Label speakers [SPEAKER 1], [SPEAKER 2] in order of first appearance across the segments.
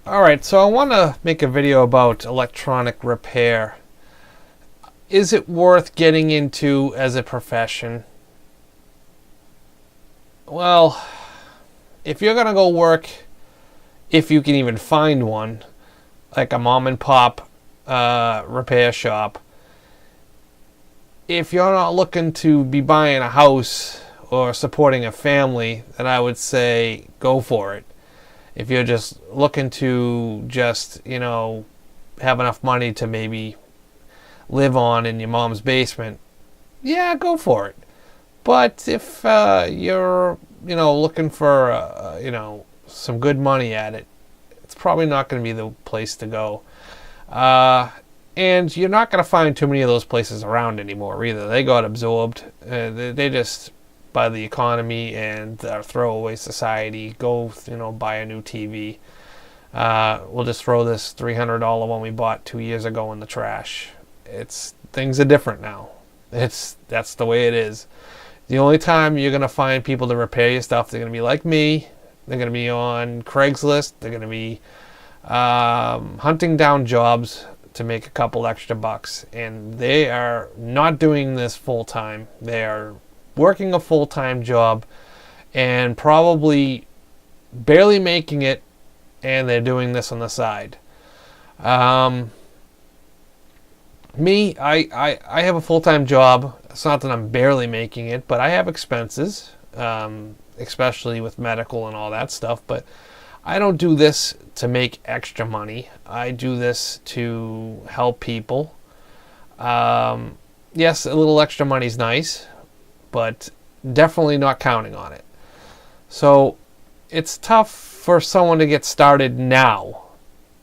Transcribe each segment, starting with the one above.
[SPEAKER 1] Alright, so I want to make a video about electronic repair. Is it worth getting into as a profession? Well, if you're going to go work, if you can even find one, like a mom and pop repair shop, if you're not looking to be buying a house or supporting a family, then I would say go for it. If you're just looking to have enough money to maybe live on in your mom's basement, yeah, go for it. But if you're looking for some good money at it, it's probably not going to be the place to go. And you're not going to find too many of those places around anymore either. They got absorbed. They just, by the economy and our throwaway society, go buy a new TV. We'll just throw this $300 one we bought 2 years ago in the trash. Things are different now. That's the way it is. The only time you're gonna find people to repair your stuff, they're gonna be like me. They're gonna be on Craigslist. They're gonna be hunting down jobs to make a couple extra bucks, and they are not doing this full time. They are working a full-time job and probably barely making it, and they're doing this on the side. Me, I have a full-time job. It's not that I'm barely making it, but I have expenses, especially with medical and all that stuff. But I don't do this to make extra money. I do this to help people. Yes, a little extra money's nice, but definitely not counting on it. So it's tough for someone to get started now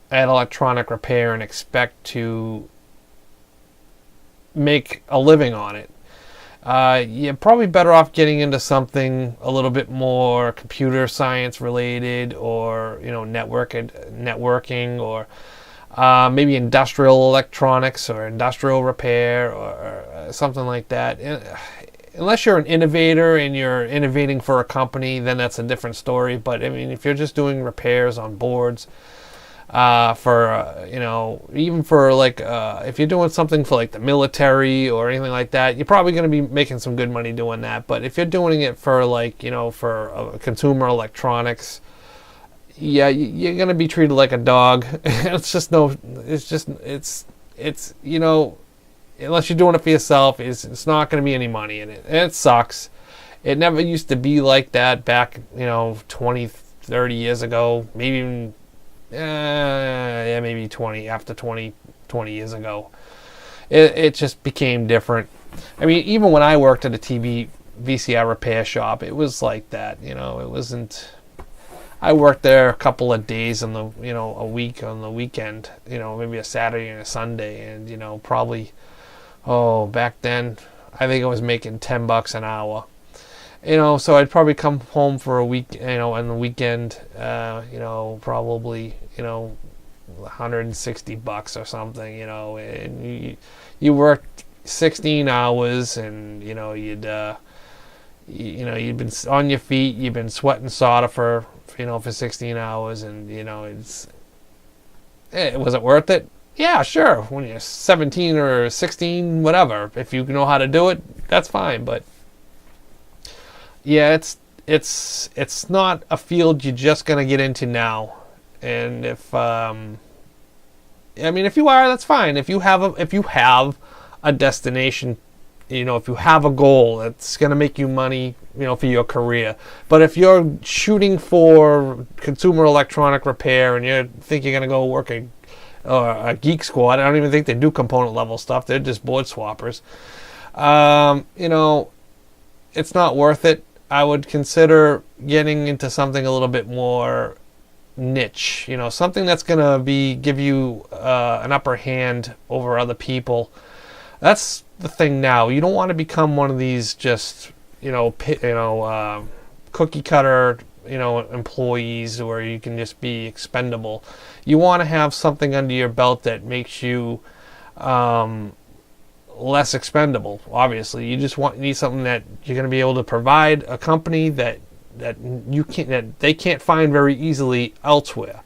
[SPEAKER 1] at electronic repair and expect to make a living on it. You're probably better off getting into something a little bit more computer science related, or networking, or maybe industrial electronics or industrial repair, or something like that. Unless you're an innovator and you're innovating for a company, then that's a different story. But I mean, if you're just doing repairs on boards, even for if you're doing something for like the military or anything like that, you're probably going to be making some good money doing that. But if you're doing it for for consumer electronics, yeah, you're going to be treated like a dog. Unless you're doing it for yourself, it's not going to be any money in it. And it sucks. It never used to be like that back, 20, 30 years ago. Maybe even, maybe 20 years ago. It just became different. I mean, even when I worked at a TV VCR repair shop, it was like that. It wasn't. I worked there a couple of days on a week on the weekend. Maybe a Saturday and a Sunday, and probably. Oh, back then, I think I was making $10 an hour. So I'd probably come home for a week, on the weekend, probably, $160 or something, and you worked 16 hours, and, you'd been on your feet, you've been sweating solder for 16 hours, and, was it worth it? Yeah, sure. When you're 17 or 16, whatever. If you know how to do it, that's fine. But yeah, it's not a field you're just gonna get into now. And if you are, that's fine. If you have a destination, if you have a goal that's gonna make you money, for your career. But if you're shooting for consumer electronic repair and you think you're gonna go work or a Geek Squad, I don't even think they do component level stuff. They're just board swappers. It's not worth it. I would consider getting into something a little bit more niche. Something that's gonna give you an upper hand over other people. That's the thing now. You don't want to become one of these just cookie cutter employees where you can just be expendable. You want to have something under your belt that makes you less expendable. Obviously, you need something that you're going to be able to provide a company that they can't find very easily elsewhere.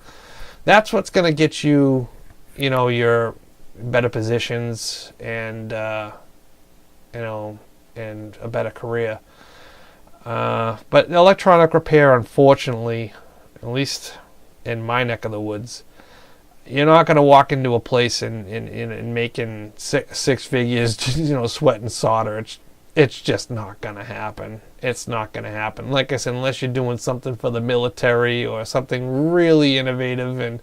[SPEAKER 1] that's what's going to get you, your better positions and, and a better career. But electronic repair, unfortunately, at least in my neck of the woods, you're not going to walk into a place and making six figures, sweating solder. It's just not going to happen. It's not going to happen. Like I said, unless you're doing something for the military or something really innovative, and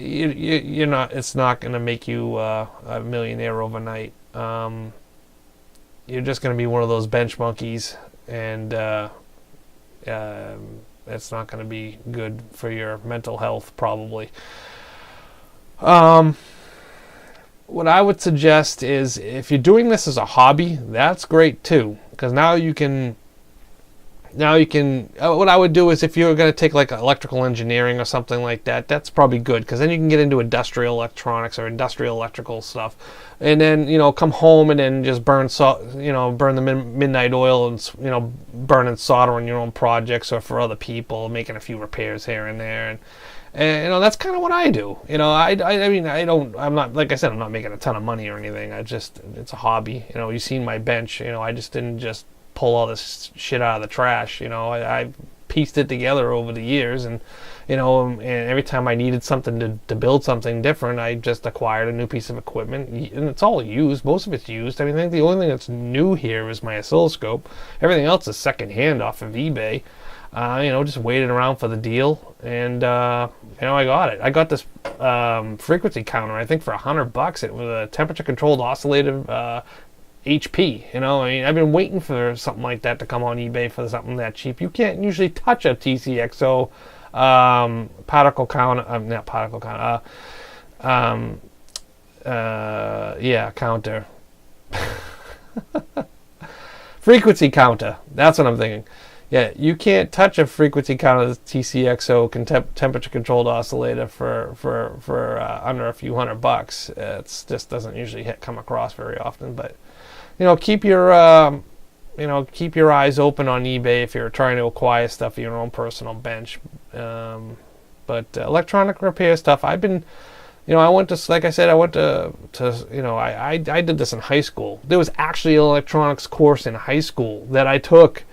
[SPEAKER 1] you're not. It's not going to make you a millionaire overnight. You're just going to be one of those bench monkeys, and it's not going to be good for your mental health, probably. What I would suggest is, if you're doing this as a hobby, that's great too, because now you can. What I would do is, if you're going to take like electrical engineering or something like that, that's probably good, because then you can get into industrial electronics or industrial electrical stuff, and then come home and then just burn the midnight oil and burning solder on your own projects or for other people, making a few repairs here and there, and that's kind of what I do. I'm not, like I said, I'm not making a ton of money or anything. It's a hobby. You've seen my bench. I just didn't just pull all this shit out of the trash. I pieced it together over the years, and every time I needed something to build something different, I just acquired a new piece of equipment, and it's all used. Most of it's used. I think the only thing that's new here is my oscilloscope. Everything else is secondhand off of eBay. Just waited around for the deal, and I got it. I got this frequency counter, I think, for $100. It was a temperature-controlled oscillator HP. I've been waiting for something like that to come on eBay for something that cheap. You can't usually touch a TCXO particle counter. Not particle counter. Counter. Frequency counter. That's what I'm thinking. Yeah, you can't touch a frequency counter, TCXO temperature-controlled oscillator for under a few $100. It just doesn't usually come across very often. But keep your eyes open on eBay if you're trying to acquire stuff for your own personal bench. But electronic repair stuff, I've been, I went to, like I said, I did this in high school. There was actually an electronics course in high school that I took.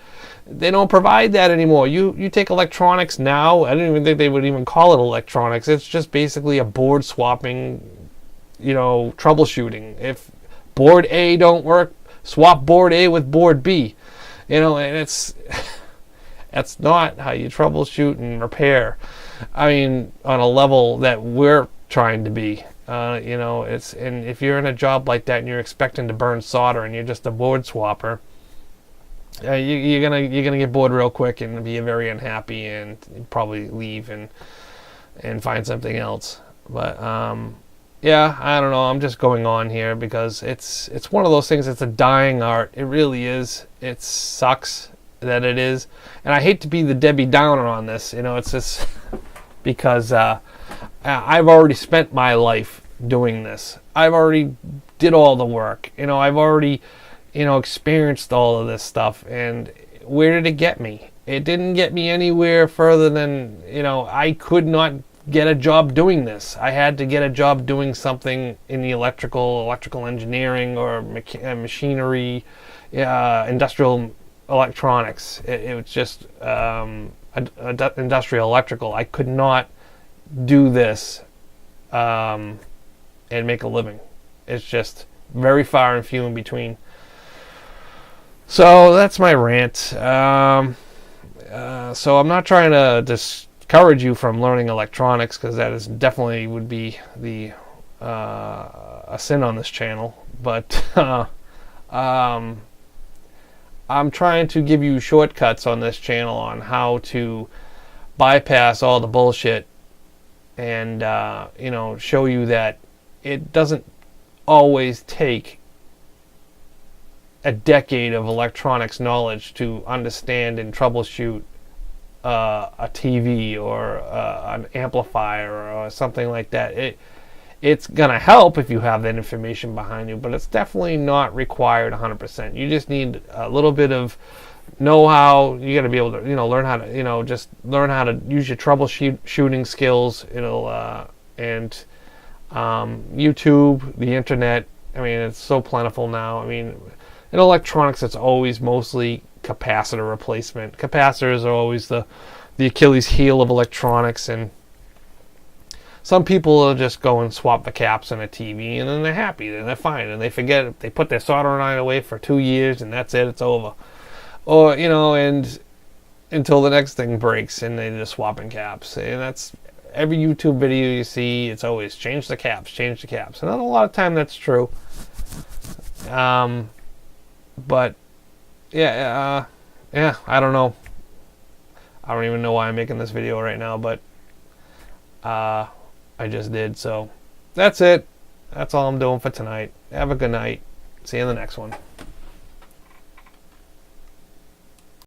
[SPEAKER 1] They don't provide that anymore. You take electronics now. I don't even think they would even call it electronics. It's just basically a board swapping, troubleshooting. If board A don't work, swap board A with board B. And it's that's not how you troubleshoot and repair. On a level that we're trying to be. And if you're in a job like that and you're expecting to burn solder and you're just a board swapper, you're gonna get bored real quick and be very unhappy and probably leave and find something else. But I don't know. I'm just going on here because it's one of those things. It's a dying art. It really is. It sucks that it is, and I hate to be the Debbie Downer on this. It's just because I've already spent my life doing this. I've already did all the work. I've already experienced all of this stuff, and where did it get me? It didn't get me anywhere further than, I could not get a job doing this. I had to get a job doing something in the electrical engineering or machinery, industrial electronics. It was just industrial electrical. I could not do this and make a living. It's just very far and few in between. So that's my rant. So I'm not trying to discourage you from learning electronics, because that is definitely would be a sin on this channel. But I'm trying to give you shortcuts on this channel on how to bypass all the bullshit and show you that it doesn't always take a decade of electronics knowledge to understand and troubleshoot a TV or an amplifier or something like that. It's gonna help if you have that information behind you, but it's definitely not required 100%. You just need a little bit of know how, you got to be able to, learn how to, just learn how to use your troubleshooting skills. And YouTube, the internet. I mean, it's so plentiful now. I mean, in electronics, it's always mostly capacitor replacement. Capacitors are always the Achilles heel of electronics, and some people will just go and swap the caps in a TV, and then they're happy, and they're fine, and they forget it. They put their soldering iron away for 2 years, and that's it. It's over. Or and until the next thing breaks, and they're just swapping caps. And that's every YouTube video you see. It's always change the caps, change the caps. And a lot of time that's true. But yeah, I don't know. I don't even know why I'm making this video right now, but I just did. So that's it. That's all I'm doing for tonight. Have a good night. See you in the next one.